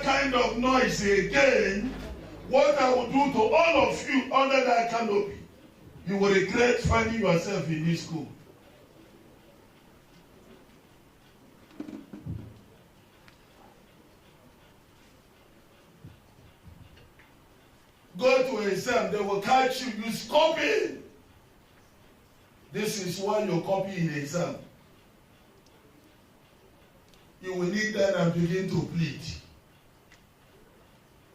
that kind of noise again, what I will do to all of you under that canopy, you will regret finding yourself in this school. Go to exam, they will catch you. You copy. This is why you copy in the exam. You will need that and begin to plead.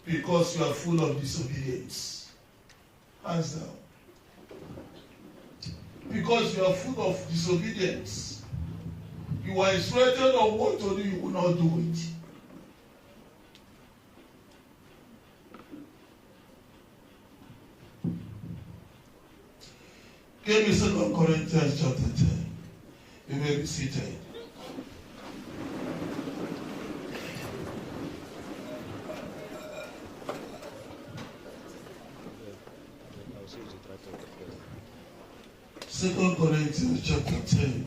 Because you are full of disobedience. Hands down. Because you are full of disobedience. You are instructed on what to do, you will not do it. Give me 2 Corinthians chapter 10. You may be seated. Second Corinthians chapter 10.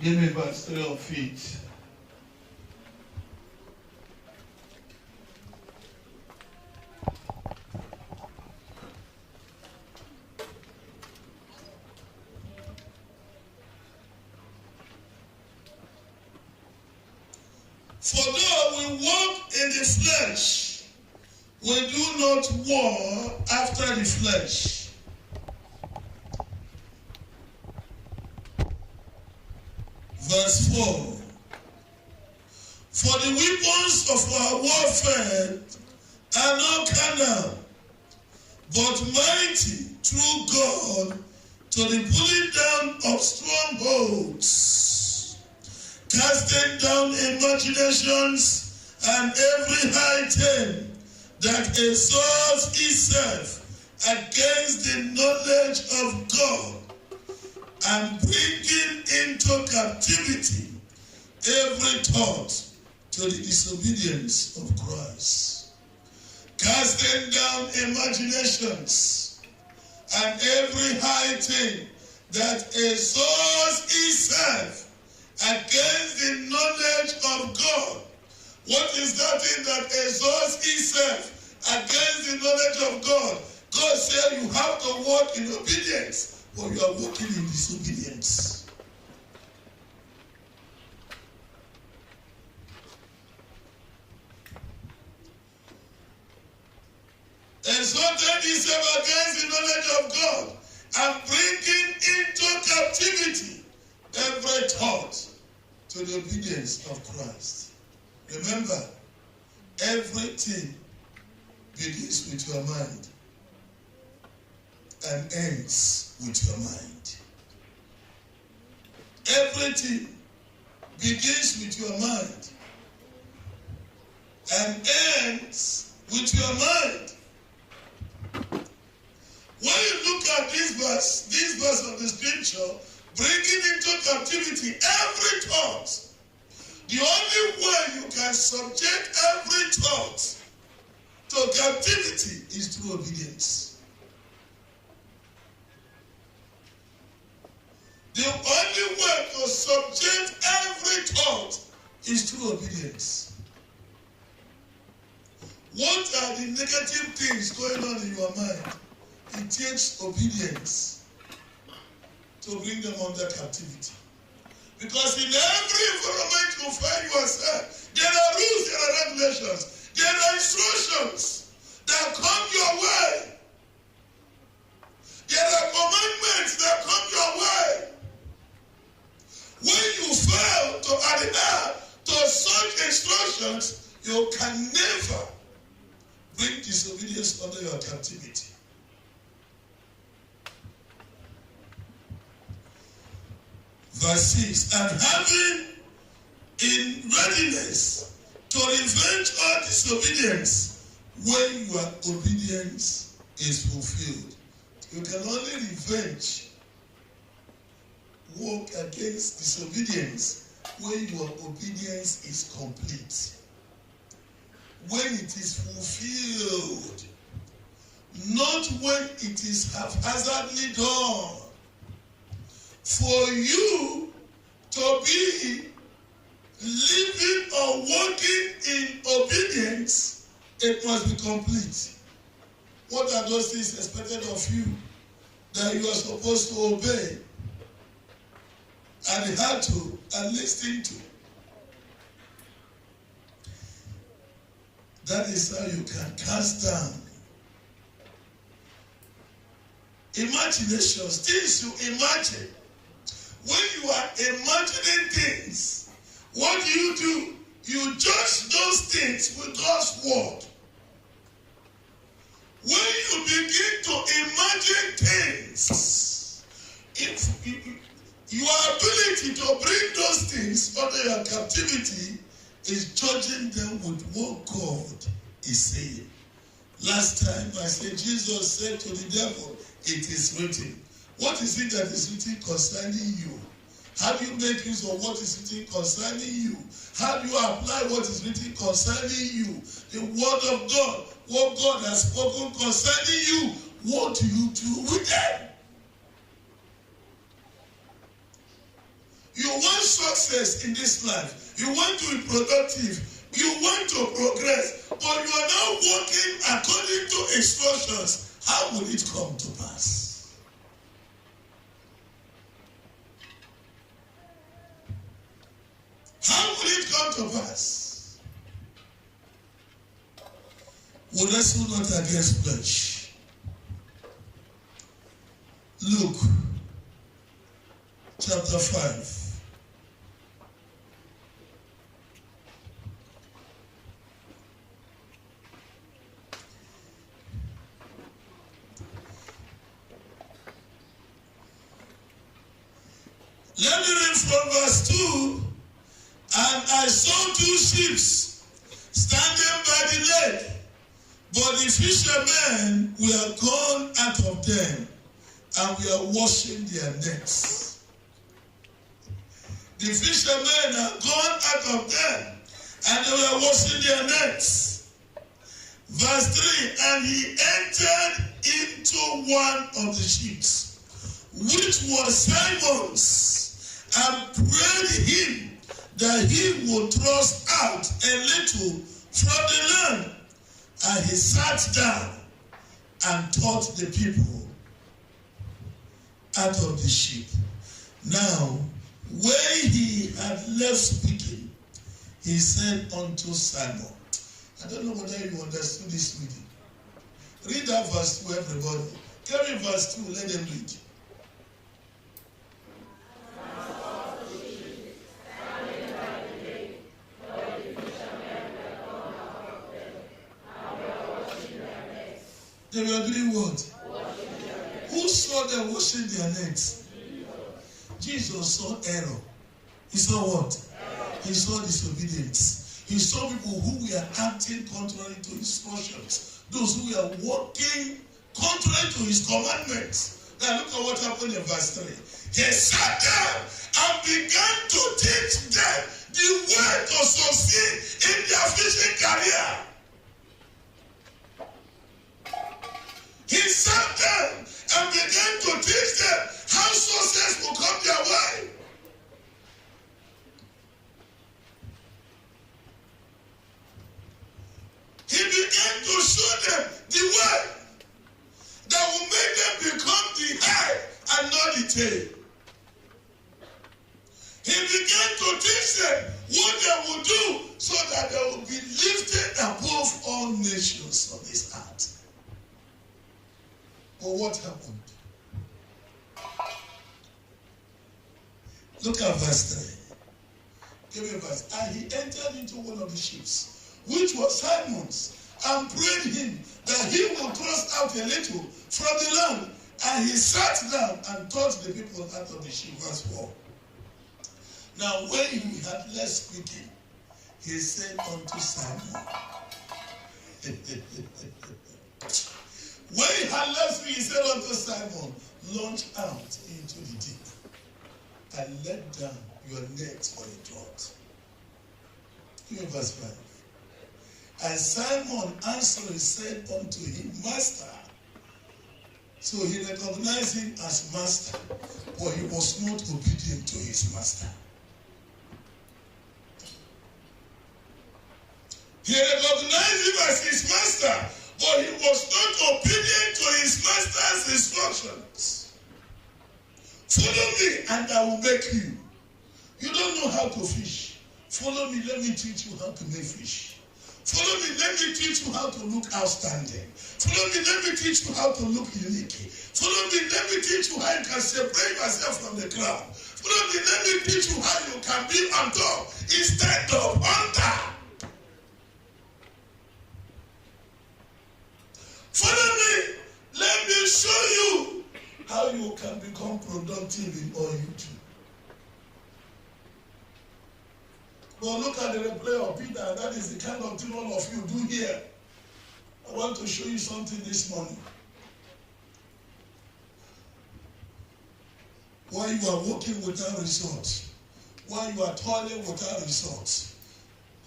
Give me verse 3 of it. For though we walk in the flesh, we do not war after the flesh. Verse 4. For the weapons of our warfare are not carnal, but mighty through God to the pulling down of strongholds, casting down imaginations and every high thing that exalts itself against the knowledge of God, and bringing into captivity every thought to the disobedience of Christ, casting down imaginations and every high thing that exalts itself against the knowledge of God. What is that thing that exalts itself against the knowledge of God? God said you have to walk in obedience, but you are walking in disobedience. Exalting itself against the knowledge of God and bringing into captivity every thought to the obedience of Christ. Remember, everything begins with your mind and ends with your mind. Everything begins with your mind and ends with your mind. When you look at this verse of the scripture, bringing into captivity every thought, the only way you can subject every thought to captivity is through obedience. The only way to subject every thought is through obedience. What are the negative things going on in your mind? It takes obedience to bring them under captivity. Because in every environment you find yourself, there are rules, there are regulations, there are instructions that come your way. There are commandments that come your way. When you fail to adhere to such instructions, you can never bring disobedience under your captivity. Verse 6, and having in readiness to revenge all disobedience when your obedience is fulfilled. You can only revenge, work against disobedience when your obedience is complete. When it is fulfilled, not when it is haphazardly done. For you to be living or walking in obedience, it must be complete. What are those things expected of you that you are supposed to obey and adhere to and listen to? That is how you can cast down imaginations, things you imagine. When you are imagining things, what do? You judge those things with God's word. When you begin to imagine things, if your ability to bring those things under your captivity is judging them with what God is saying. Last time I said, Jesus said to the devil, it is written. What is it that is written concerning you? How do you make use of what is written concerning you? How do you apply what is written concerning you? The word of God, what God has spoken concerning you, what do you do with them? You want success in this life. You want to be productive. You want to progress. But you are now working according to instructions. How will it come to pass? How will it come to pass? We wrestle not against flesh. Luke chapter 5. Let me read from verse 2. And I saw 2 ships standing by the lake, but the fishermen were gone out of them, and were washing their nets. The fishermen are gone out of them, and they were washing their nets. Verse 3, and he entered into one of the ships, which was Simon's, and prayed him that he would thrust out a little from the land. And he sat down and taught the people out of the ship. Now, when he had left speaking, he said unto Simon, I don't know whether you understood this reading. Read that verse 2, everybody. Carry verse 2, let them read. They were doing what? Who saw them washing their nets? Jesus saw error. He saw what? He saw disobedience. He saw people who were acting contrary to his instructions. Those who were walking contrary to his commandments. Now look at what happened in verse 3. He sat down and began to teach them the way to succeed in their fishing career. He sat down and began to teach them how success will come their way. He began to show them the way that will make them become the head and not the tail. He began to teach them what they will do so that they will be lifted above all nations of this earth. But what happened? Look at verse 3. Give me a verse. And he entered into one of the ships, which was Simon's, and prayed him that he would thrust out a little from the land. And he sat down and taught the people out of the ship. Verse 4. Now when he had left speaking, he said unto Simon, when he had left speaking, he said unto Simon, launch out into the deep and let down your net for a draught. Give me verse 5. And Simon answering said unto him, Master. So he recognized him as master, but he was not obedient to his master. He recognized him as his master, but he was not obedient to his master's instructions. Follow me and I will make you. You don't know how to fish. Follow me, let me teach you how to make fish. Follow me, let me teach you how to look outstanding. Follow me, let me teach you how to look unique. Follow me, let me teach you how you can separate yourself from the crowd. Follow me, let me teach you how you can be on top instead of under. Follow me, let me show you how you can become productive in all you do. Well, look at the replay of Peter. That is the kind of thing all of you do here. I want to show you something this morning. While you are working without results, while you are toiling without results,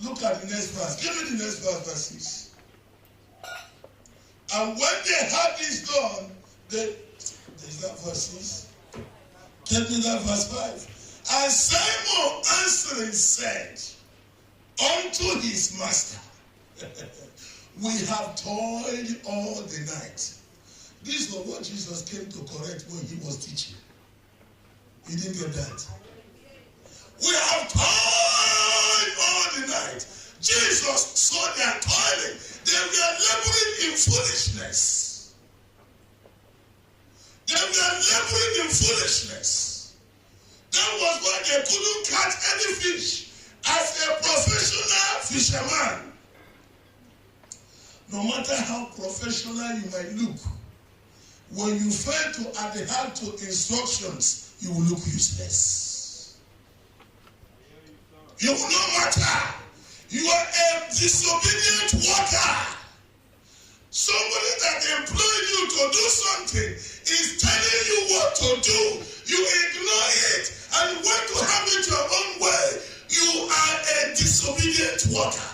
look at the next verse. Give me the next verse, verse 6. And when they had this done, there's that verse 6. Tell me that verse 5. And Simon answering said unto his master, we have toiled all the night. This was what Jesus came to correct when he was teaching. You didn't get that? We have toiled all the night. Jesus saw their toiling. They were laboring in foolishness. They were laboring in foolishness. That was why they couldn't catch any fish as a professional fisherman. No matter how professional you might look, when you fail to adhere to instructions, you will look useless. You will not matter. You are a disobedient worker. Somebody that employed you to do something is telling you what to do. You ignore it and you want to have it your own way. You are a disobedient worker.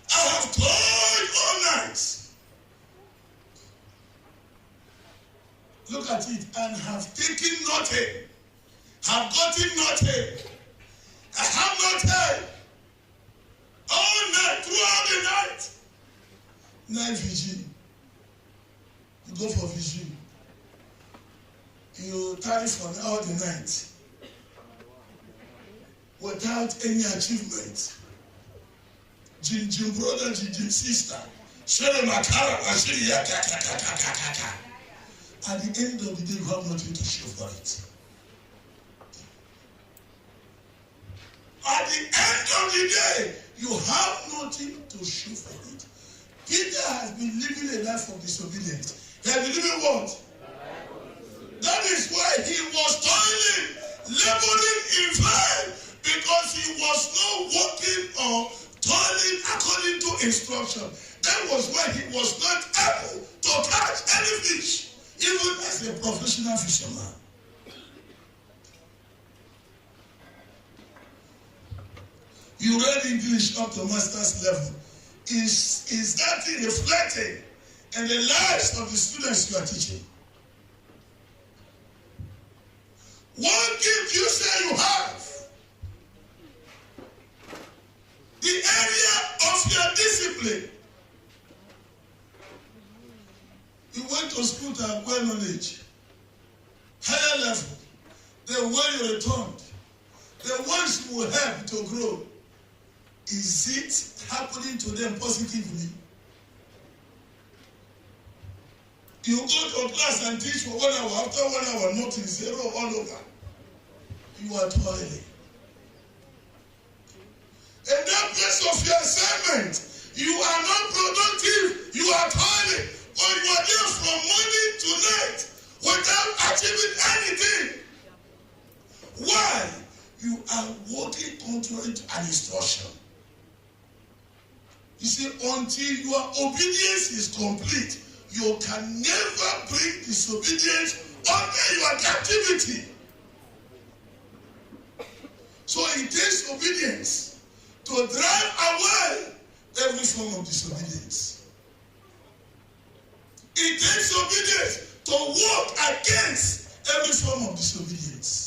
I have toiled all night. Look at it, and have taken nothing, have gotten nothing. I have nothing. All night, throughout the night. Night vigil. You go for vigil. You tarry for all the night without any achievement. Jim brother, Jim sister. Share makara, at the end of the day, you have nothing to show for it. At the end of the day, you have nothing to show for it. Peter has been living a life of disobedience. He has been living what? That is why he was toiling, laboring in vain, because he was not working or toiling according to instruction. That was why he was not able to catch any fish. Even as a professional fisherman. You read English up to master's level. Is that reflecting in the lives of the students you are teaching? What gift you say you have? The area of your discipline. You went to school to acquire knowledge. Higher level. Then when you returned, the ones you will help to grow, is it happening to them positively? You go to class and teach for 1 hour. After 1 hour, nothing, zero all over. You are toiling. In that place of your assignment, you are not productive. You are toiling. Or you are there from morning to night without achieving anything. Why? You are working contrary to an instruction. You see, until your obedience is complete, you can never bring disobedience under your captivity. So it takes obedience to drive away every form of disobedience. It takes obedience to walk against every form of disobedience.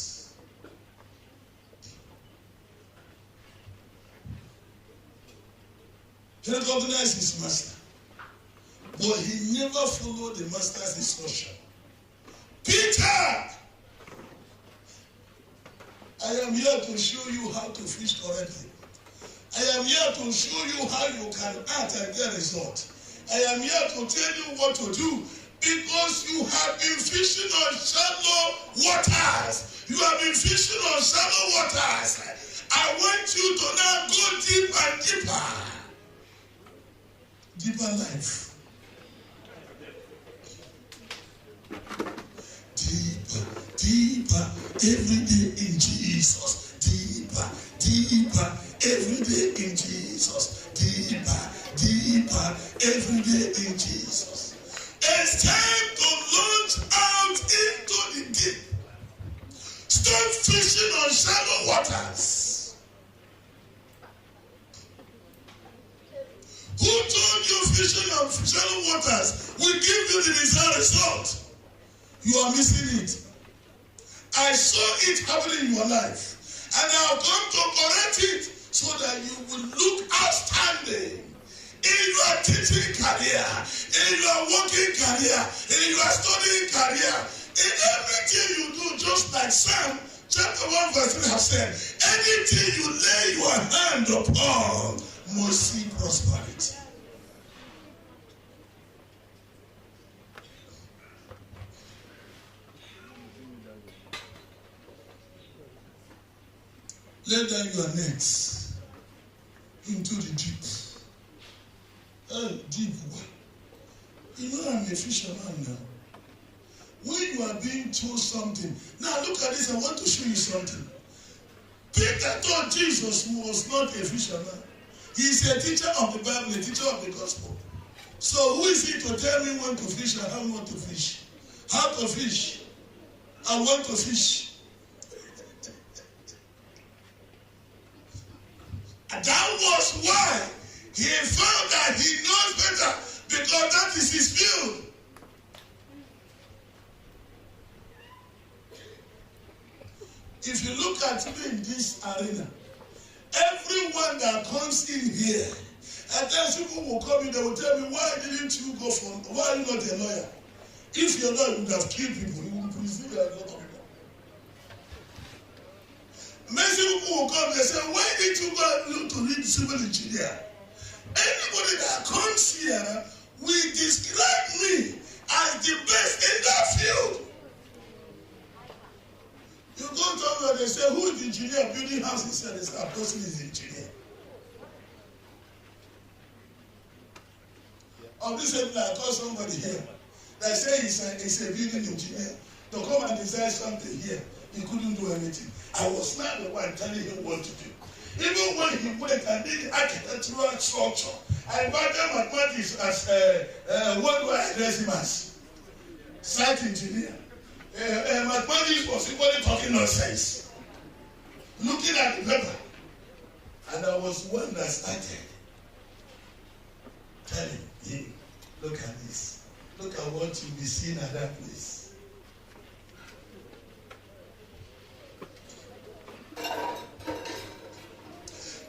He recognized his master, but he never followed the master's instruction. Peter, I am here to show you how to fish correctly. I am here to show you how you can act and get result. I am here to tell you what to do because you have been fishing on shallow waters. You have been fishing on shallow waters. I want you to now go deep and deeper. Deeper life. Deeper, deeper, every day in Jesus. Deeper, deeper, every day in Jesus. Deeper, deeper, every day in Jesus. It's time to launch out into the deep. Stop fishing on shallow waters. Who told you fishing on shallow waters will give you the desired result? You are missing it. I saw it happening in your life. And I have come to correct it so that you will look outstanding in your teaching career, in your working career, in your studying career, in everything you do, just like Psalm chapter 1 verse 3 has said, anything you lay your hand upon must see prosperity. Lay down your nets into the deep. Deep. You know I'm a fisherman now. When you are being told something, now look at this, I want to show you something. Peter thought Jesus was not a fisherman. He is a teacher of the Bible, a teacher of the gospel. So who is he to tell me when to fish and how not to fish? How to fish and when to fish? And that was why he found that he knows better, because that is his field. If you look at me in this arena, everyone that comes in here, at times people will come in, they will tell me, why didn't you go for, why are you not a lawyer? If your lawyer would have killed people, you would presume you are not. Many people will come, they say, why did you go to read civil engineer? Anybody that comes here will describe me as the best in that field. You go to them, they say, who is the engineer building houses? And they say, Apostle is the engineer. Of this evening, I call somebody here. They say he's a building engineer. To come and design something here, he couldn't do anything. I was not the one telling him what to do. Even when he went and did architectural structure, I invited mathematics as what do I address him as? Site engineer. Mathematics was equally talking nonsense. Looking at the paper. And I was one that started telling him, look at this. Look at what you'll be seeing at that place.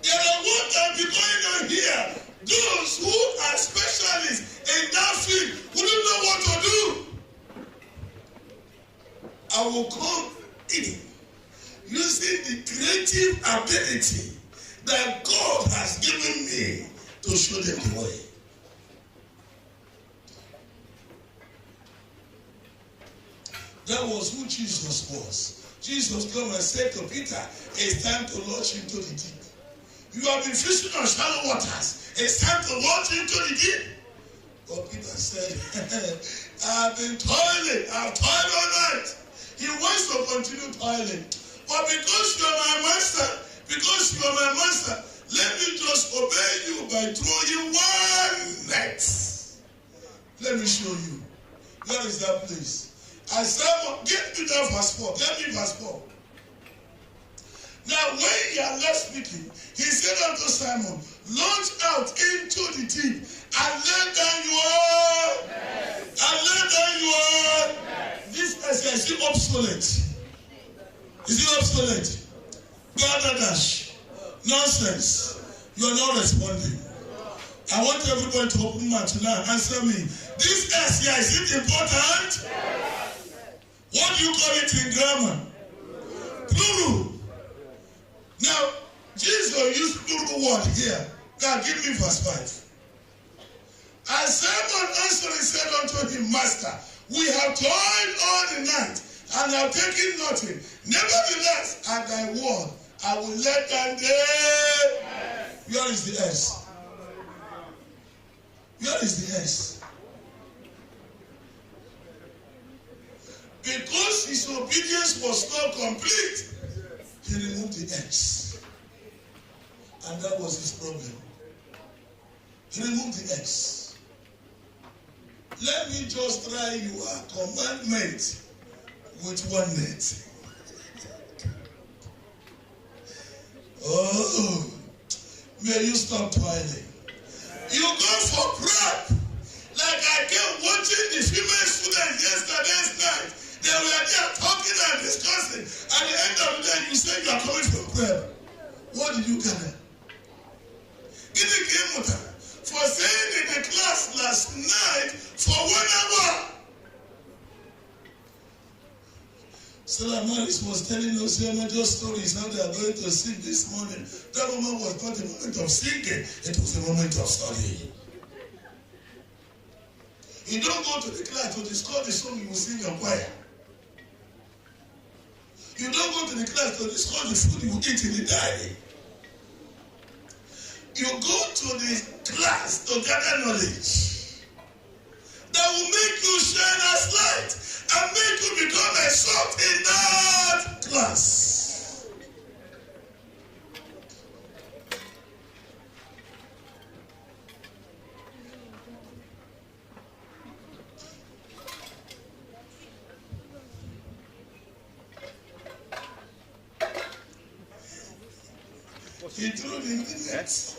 There are what can be going on here. Those who are specialists in that field wouldn't know what to do. I will come in using the creative ability that God has given me to show them the way. That was who Jesus was. Jesus came and said to Peter, it's time to launch into the deep. You have been fishing on shallow waters. It's time to launch into the deep. But Peter said, I've been toiling. I've toiled all night. He wants to continue toiling. But because you are my master, let me just obey you by throwing one net. Let me show you. Where is that place? I said, get me that verse 4. Get me verse 4. Now, when he had left speaking, he said unto Simon, launch out into the deep and let down your This is it obsolete? Is it obsolete? Dash. Nonsense. You are not responding. I want everybody to open mouth tonight and answer me. This S here, is it important? What do you call it in grammar? Plural. Now, Jesus used plural word here. Now, give me verse 5. And Simon answered and said unto him, Master, we have toiled all the night and have taken nothing. Nevertheless, at thy word, I will let down the... Where is the S? Where is the S? Because his obedience was not complete, he removed the S. And that was his problem. He removed the S. Let me just try your commandment with one net. Oh, may you stop toiling. You go for prep. Like I kept watching the female students yesterday's night. They were there talking and discussing. At the end of the day, you say you are coming for prep. What did you gather? Give me game water for saying in the class last night for 1 hour. Stella Maris was telling us your major stories how they are going to sing this morning. That moment was not a moment of singing, it was a moment of studying. You don't go to the class to discuss the song you will sing in choir. You don't go to the class to discuss the food you will eat in the dining. You go to the class to gather knowledge that will make you shine as light and make you become a salt in that class. He threw the ingredients.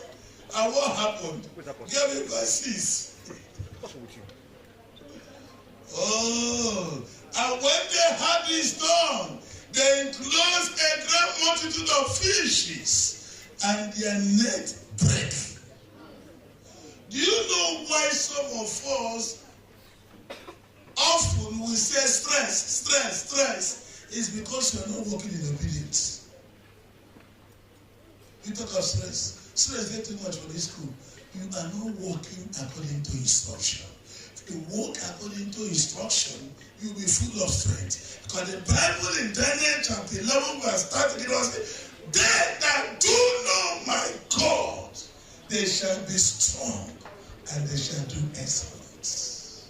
And what happened? Gave it by 6. Oh, and when they had this done, they enclosed a great multitude of fishes, and their net broke. Do you know why some of us often we say stress? Is because you are not walking in obedience. You talk of stress. Stress get too much for this school. You are not walking according to instruction. You walk according to instruction, you'll be full of strength. Because the Bible in Daniel chapter 11 verse 30 says, they that do know my God, they shall be strong and they shall do exploits.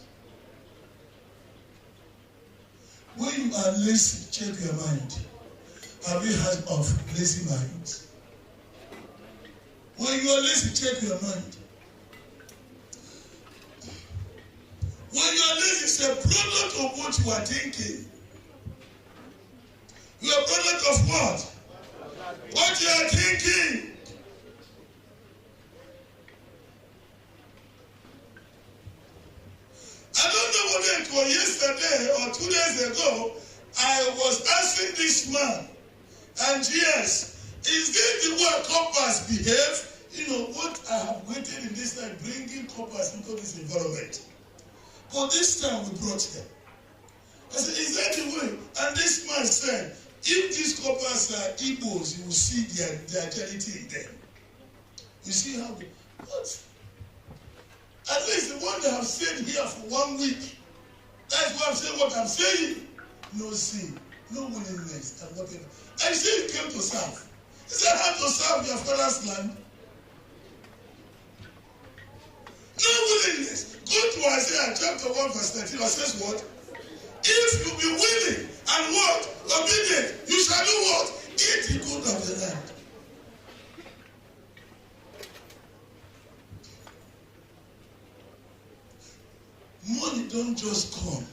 When you are lazy, check your mind. Have you heard of lazy mind? When you are lazy, check your mind. When you are lazy, it's a product of what you are thinking. You are a product of what? What you are thinking. I don't know whether it was yesterday or 2 days ago, I was asking this man, and yes, is this the way coppers behave? You know, what I have waited in this time, bringing coppers into this environment. But this time we brought them. I said, is that the way? And this man said, if these coppers are Igbos, you will see their charity in them. You see how they, what? At least the one that have stayed here for 1 week. That's why I'm saying what I'm saying. No sin, no willingness, and whatever. And he said he came to serve. He said, how to serve your father's land? No willingness. Go to Isaiah chapter 1 verse 13. It says what? If you be willing and what? Obedient, you shall do what? Eat the good of the land. Money don't just come.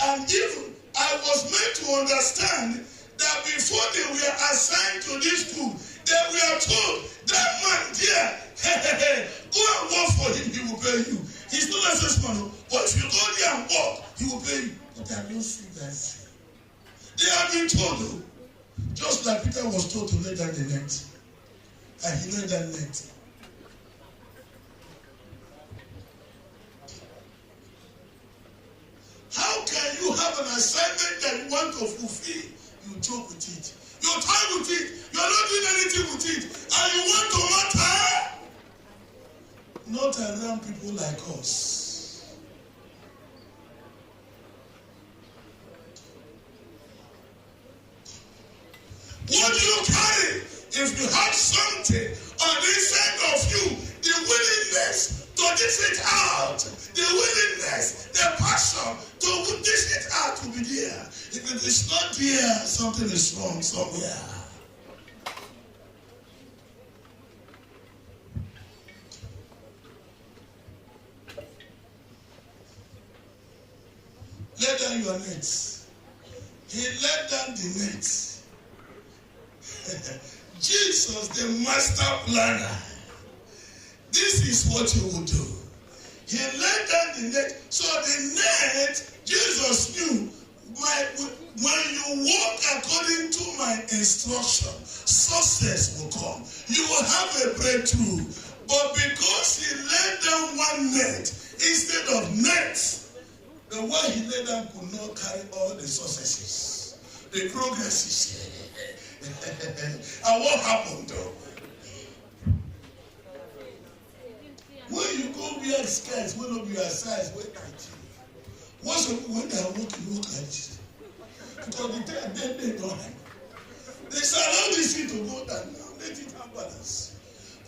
And even I was made to understand that before they were assigned to this school, they were told, that man there, go and work for him, he will pay you. He's not a salesman, but if you go there and work, he will pay you. But I don't see that. They have been told, just like Peter was told to lay down the net. And he laid down the net. How can you have an assignment that you want to fulfill? You joke with it. You toy with it. You are not doing anything with it. And you want to matter? Not around people like us. What do you carry? If you have something on the inside of you, the willingness to dish it out, the willingness, the passion to dish it out will be there. If it is not there, something is wrong somewhere. Let down your nets. He let down the nets. Jesus, the master planner. This is what he will do. He let down the net. So the net, Jesus knew, when you walk according to my instruction, success will come. You will have a breakthrough. But because he laid down one net instead of nets, the one he laid down could not carry all the successes, the progresses. And what happened though? When you go wear skirts, when you be your size, wear 19. Once when they are walking, look like this. Because they don't hang. They say, allow this thing to go down now. Let it have balance.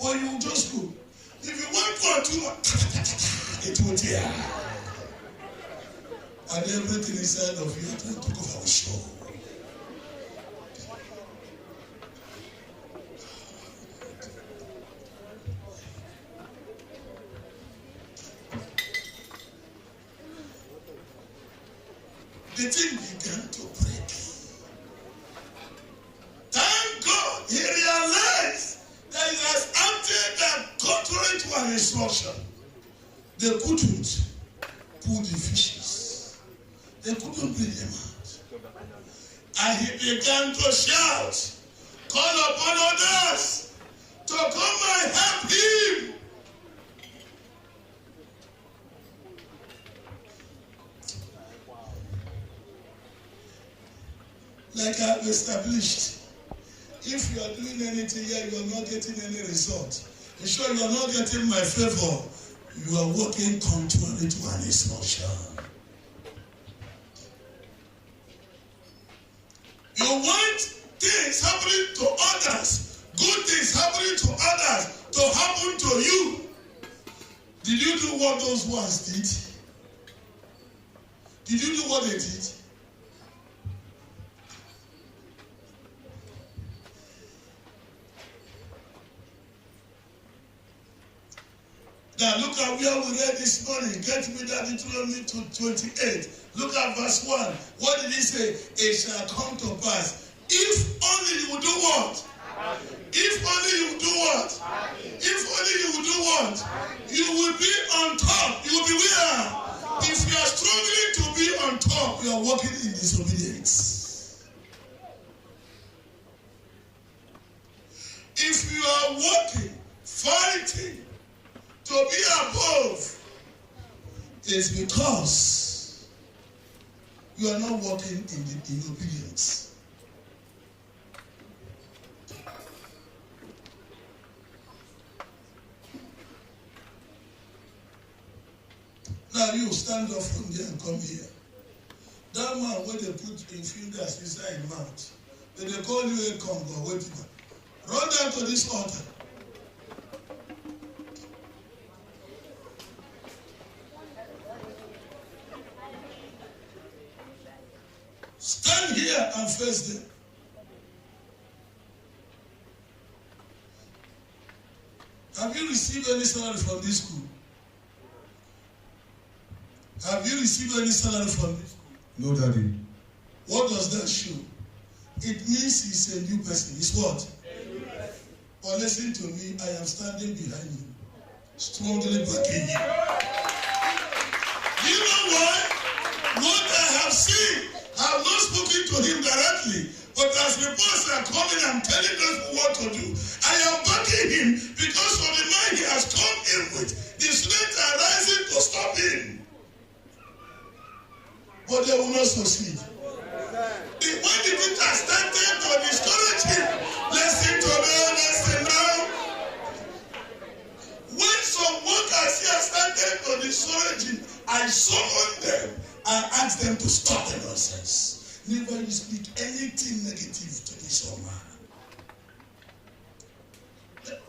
Or you just go. If you want to too much, it will tear. And everything inside of you are trying to go for a show. The thing began to break. Thank God he realized that he has acted that contrary to an instruction. They couldn't pull the fishes. They couldn't bring them out. And he began to shout, call upon others to come and help him. Like I've established, if you are doing anything here, you are not getting any result. I'm sure you are not getting my favor. You are working contrary to an instruction. You want things happening to others, good things happening to others, to happen to you. Did you do what those ones did? Did you do what they did? Now look at where we read this morning. Get me that Deuteronomy 28. Look at verse 1. What did he say? It shall come to pass. If only you will do what? If only you will do what? If only you will do what? You will be on top. You will be where? If you are struggling to be on top, you are walking in disobedience. If you are walking, fighting, to be above is because you are not walking in obedience. Now you stand up from there and come here. That man where they put in fingers inside his mouth, then they call you a Congo, whatever. Run down to this altar. Stand here and face them. Have you received any salary from this school? Have you received any salary from this school? No, Daddy. What does that show? it means he's a new person. He's what? But listen to me, I am standing behind you, strongly backing you. You know why? What I have seen, I have not spoken to him directly, but as reports are coming, I'm telling us what to do. I am backing him because of the mind he has come in with. The snakes are rising to stop him. But they will not succeed. When the things are started to discourage him, listen to me, listen now. When some workers here started to discourage him, I summoned them and asked them to stop the nonsense. Never you speak anything negative to this young man.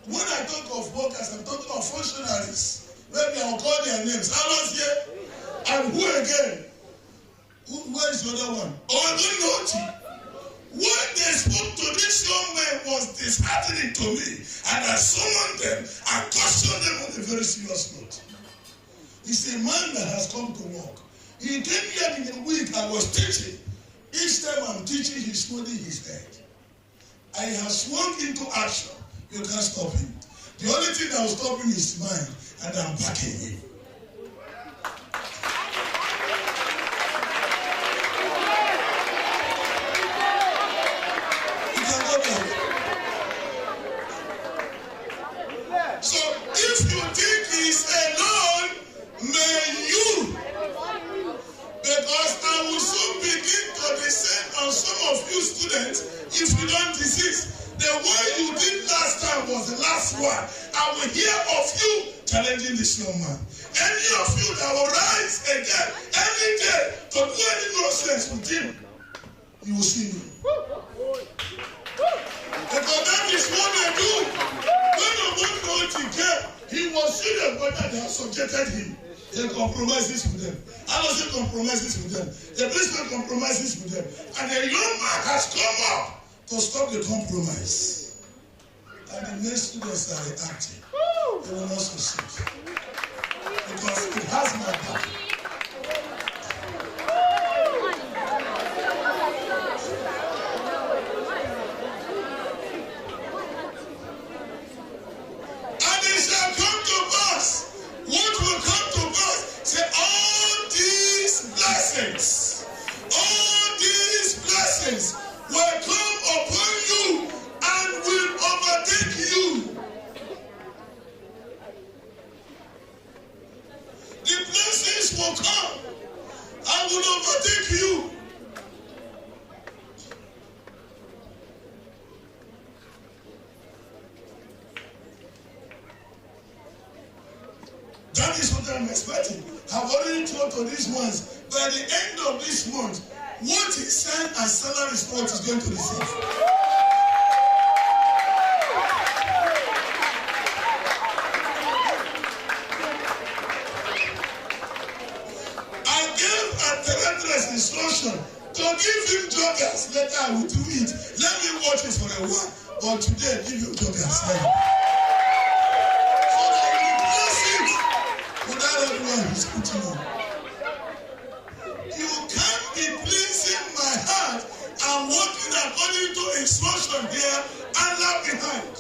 When I talk of workers, I'm talking of functionaries. Maybe I'll call their names. I was here. And who again? Where is the other one? Ogunoti. What they spoke to this young man was disheartening to me. And I summoned them and cautioned them on a very serious note. He's a man that has come to work. He came here in a week I was teaching. Each time I'm teaching, he's nodding his head. I have swung into action. You can't stop him. The only thing that will stop him is mine, and I'm backing him. You can go back. So if you think he's alone, may you. Because I will soon begin to descend on some of you students if you don't desist. The one you did last time was the last one. I will hear of you challenging this young man. Any of you that will rise again any day to do any nonsense with him, you will see me. Because that is what they do. When the one came, he was serious, but that they have subjected him. They compromises with them. Allison compromises with them. The priesthood compromises with them. And the young man has come up to stop the compromise. And the next students are reacting. They will not succeed. Because it has my back. And it shall come to pass. What will come to pass? Say, all these blessings will come upon you and will overtake you. The blessings will come and will overtake you. That is what I'm expecting. I've already told to these ones, by the end of this month, what he sent as salary report is going to receive. I gave a director's instruction to give him joggers. Later I will do it. Let me watch it for a while. But today, give you joggers. So that you will bless it without everyone who's putting on. You can't be pleasing my heart and walking according to instruction here and left behind.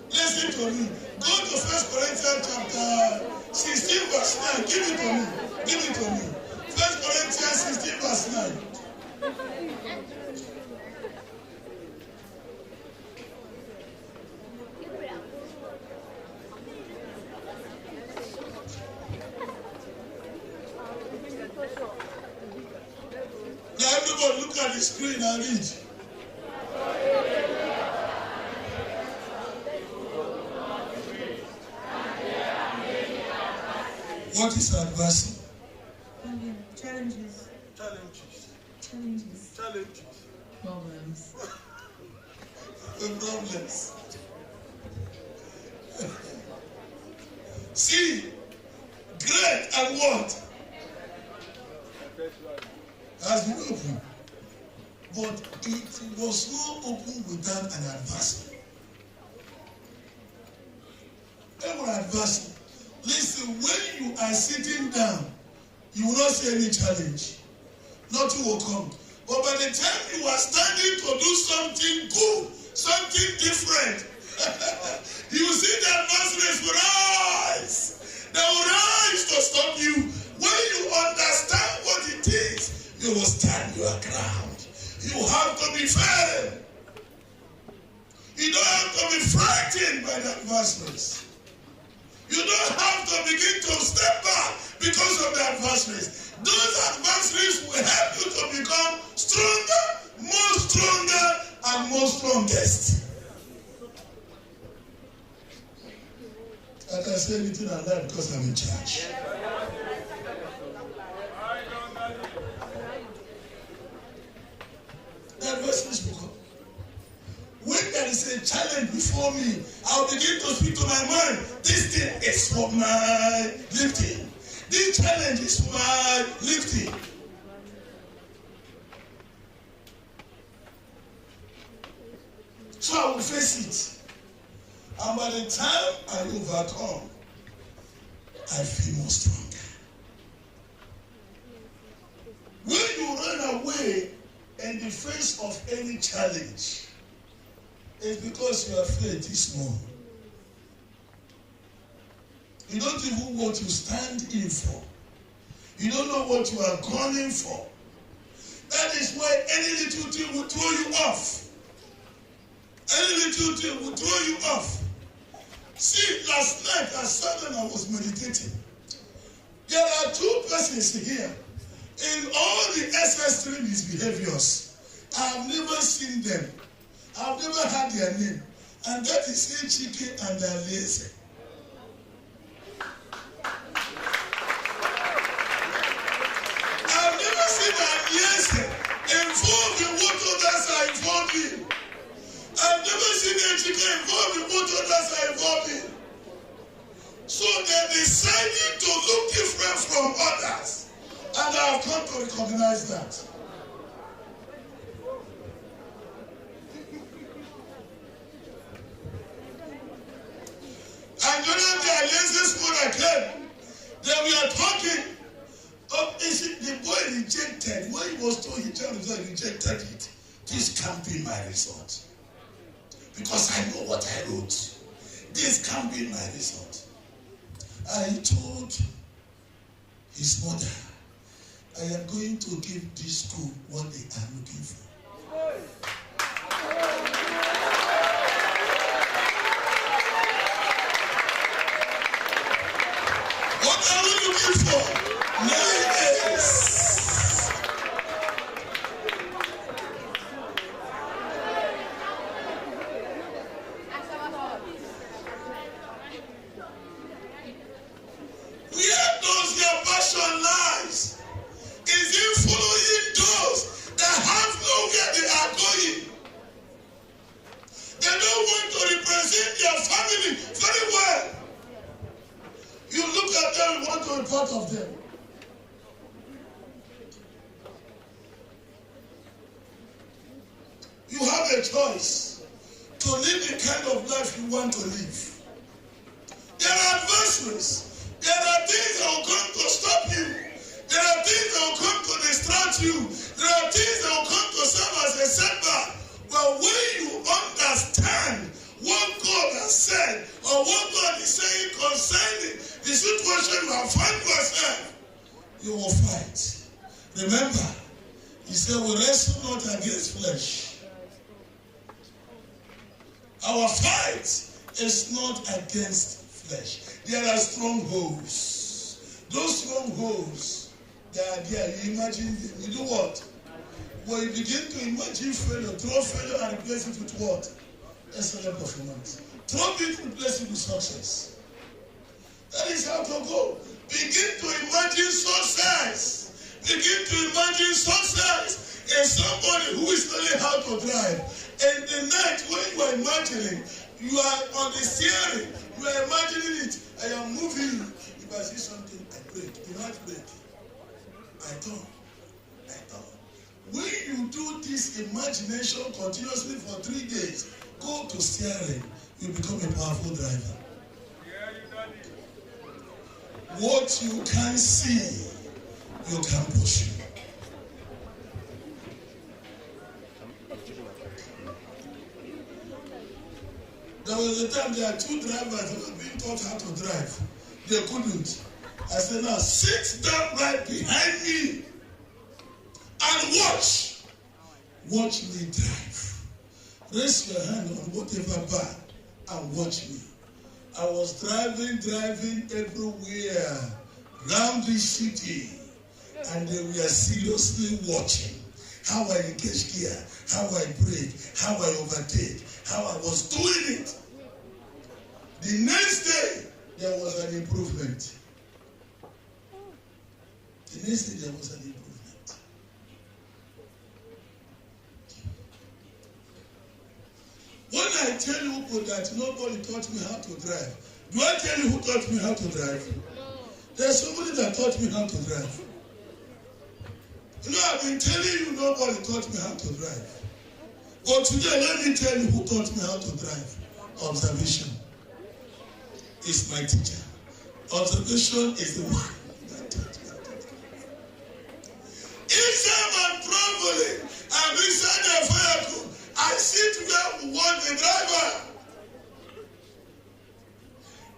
Listen to me. Go to 1 Corinthians chapter 16 verse 9. Give it to me. Give it to me. 1 Corinthians 16 verse 9. Now everybody look at the screen and read. What is adversity? Challenges. Problems. Problems. See, great and what? Has been open. But it was not open without an adversary. Ever adversary. Listen, when you are sitting down, you will not see any challenge. nothing will come. But by the time you are standing to do something good, something different, you will see the adversaries will rise. They will rise to stop you. When you understand what it is, you will stand your ground. You have to be firm. You don't have to be frightened by the adversaries. You don't have to begin to step back because of the adversaries. Those adversaries will help you to become stronger, and more strongest. I can say anything I like because I'm in charge. The adversaries will come. When there is a challenge before me, I'll begin to speak to my mind. This thing is for my lifting. This challenge is for my lifting. So I will face it. And by the time I overcome, I feel more stronger. When you run away in the face of any challenge, it's because your faith is small. You don't even know what you stand in for. You don't know what you are gunning for. That is why any little thing will throw you off. Any little thing will throw you off. See, last night I sat and I was meditating. There are two persons here. In all the SS3 misbehaviors, I have never seen them. I've never heard their name. And that is Chike and Alese. I've never seen Alese involved in what others are involved in. I've never seen Chike involved in what others are involved in. So they decided to look different from others. And I have come to recognize that. And during the Alliance's mother came, they were talking of the boy rejected. When he was told he rejected it. This can't be my result. Because I know what I wrote. This can't be my result. And he told his mother, I am going to give this school what they are looking for. What are we looking for? 9 years. Where does your passion lies? Is in following those that have nowhere they are going. They don't want to represent their family very well. You look at them, you want to be part of them. You have a choice to live the kind of life you want to live. There are adversaries. There are things that will come to stop you. There are things that will come to distract you. There are things that will come to serve as a setback. But when you understand what God has said or what God is saying concerning the situation you have found yourself, you will fight. Remember, he said, we wrestle not against flesh. Our fight is not against flesh. There are strongholds. Those strongholds, they are there. You imagine them. You do what? Well, you begin to imagine failure, throw failure and replace it with what? Excellent performance. Throw it and replace it with success. That is how to go. Begin to imagine success. Begin to imagine success in somebody who is learning how to drive. And the night when you are imagining, you are on the steering, you are imagining it, I am moving. If I see something, I break. The night break. I don't. When you do this imagination continuously for 3 days, go to steering, you become a powerful driver. What you can see, you can pursue. was a time there are two drivers who were being taught how to drive. They couldn't. I said, now sit down right behind me and watch. Watch me drive. Raise your hand on whatever bar and watch me. I was driving everywhere around the city, and they were seriously watching how I engage gear, how I brake, how I overtake, how I was doing it. The next day, there was an improvement. The next day, there was an improvement. When I tell you that nobody taught me how to drive, do I tell you who taught me how to drive? There's somebody that taught me how to drive. You know, I've been telling you nobody taught me how to drive. But today, let me tell you who taught me how to drive. Observation is my teacher. Observation is the one that taught me how to drive. Each time I'm traveling, I'm inside a vehicle, I sit where we want the driver.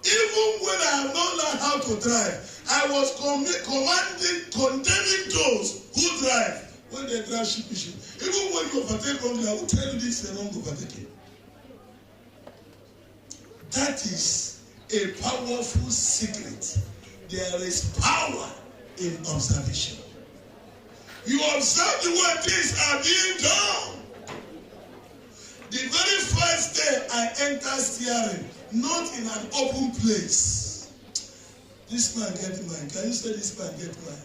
Even when I have not learned how to drive, I was condemning those who drive when they drive sheepishly. Even when you overtake wrongly, I will tell you this is a wrong overtaking. That is a powerful secret. There is power in observation. You observe the way things are being done. The very first day I entered steering, not in an open place. This man get mine. Can you say this man get mine?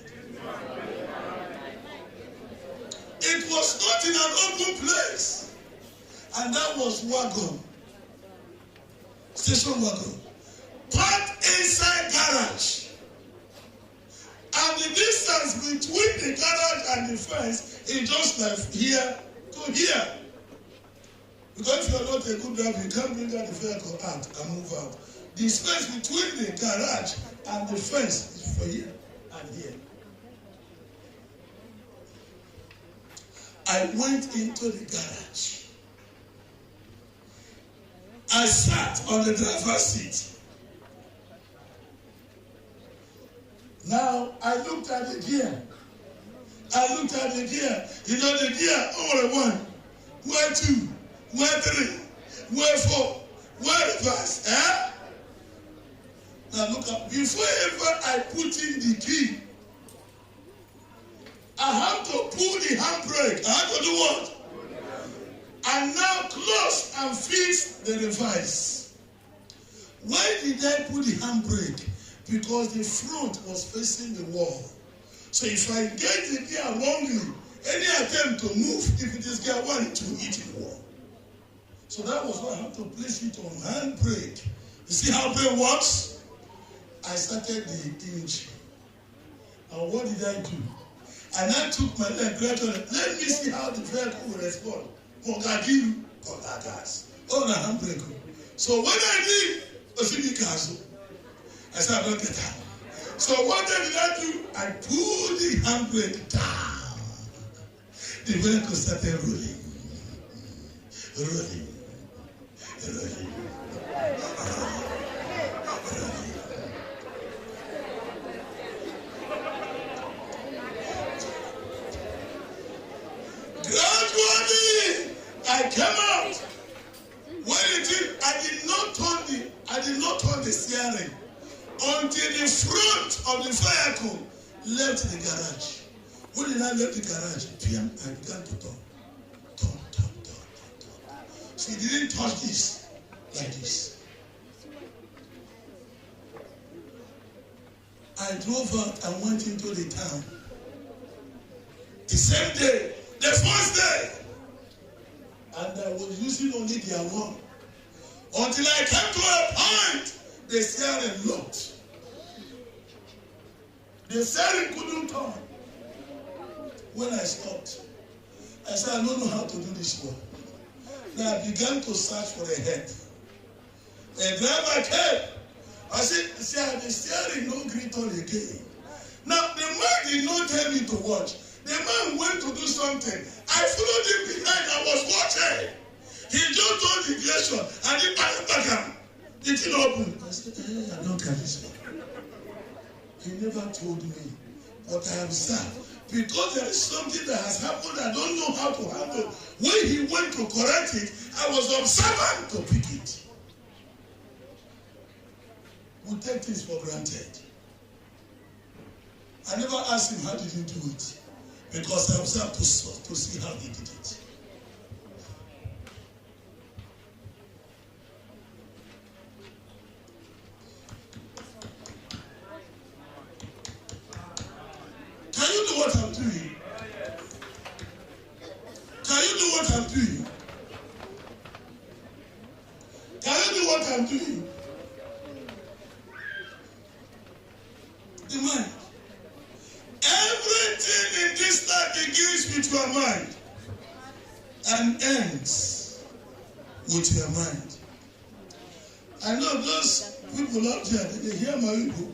It was not in an open place. And that was wagon. Station wagon. Parked inside garage. And the distance between the garage and the fence is just like here to here. Because if you are not a good driver, you can't bring out the vehicle out and move out. The space between the garage and the fence is for here and here. I went into the garage. I sat on the driver's seat. Now, I looked at the gear. You know the gear, all one, where two, where three, where four, where reverse, eh? Now look up, before ever I put in the key, I have to pull the handbrake. I have to do what? And now close and fix the reverse. Why did I put the handbrake? Because the front was facing the wall. So if I engage the gear wrongly, any attempt to move, if it is gear one, it will hit the wall. So that was why I have to place it on handbrake. You see how brake works? I started the engine. And what did I do? And I took my leg gradually. Let me see how the vehicle will respond. Kogagiru, kogagas. Oh, the handbrake. So when I did, I said, I'm not get out. So what did I do? I pulled the handbrake down. The vehicle started rolling. Gradually, I came out. When it did, I did not turn the steering until the front of the vehicle left the garage. When I left the garage, I began to turn. So he didn't touch this like this. I drove out and went into the town. The same day, the first day. And I was using only their one. Until I came to a point, the steering locked. The steering couldn't turn. When I stopped, I said, I don't know how to do this work. Now I began to search for a help. A driver came. I said, the steering no green on again. Now the man did not tell me to watch. The man went to do something. I followed him behind. I was watching. He just told the creation and he back. It didn't open. I said, I don't care this one. He never told me what I observed. Because there is something that has happened I don't know how to handle. When he went to correct it, I was observant to pick it. We take things for granted. I never asked him how did he do it. Because I observed to see how he did it. Can you do what I'm doing? Can you do what I'm doing? Can you do what I'm doing? The mind. Everything in this life begins with your mind and ends with your mind. I know those people out there, they hear my people.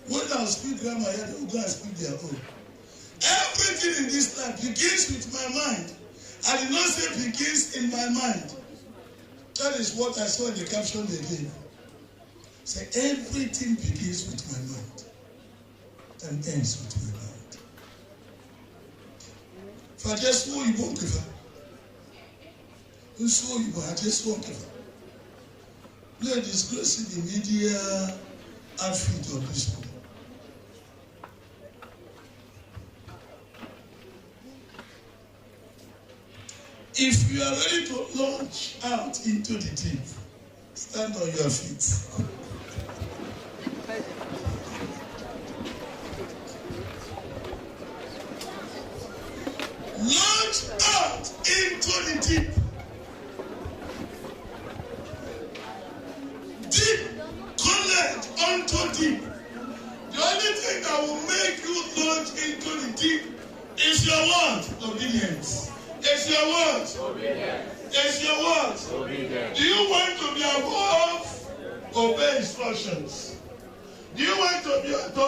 When I speak grammar here, they will go and speak their own. Everything in this life begins with my mind. I did not say begins in my mind. That is what I saw in the caption they gave. Say everything begins with my mind and ends with my mind. If I just know you won't give up. You saw you, I just won't give up. You are disgracing the media outfit of this people. If you are ready to launch out into the deep, stand on your feet. Launch out into the deep. Deep connect unto deep. The only thing that will make you launch into the deep is your word, obedience. It's your word. Obedience. It's your word. Obedience. Do you want to be above? Obey instructions. Do you want to be above?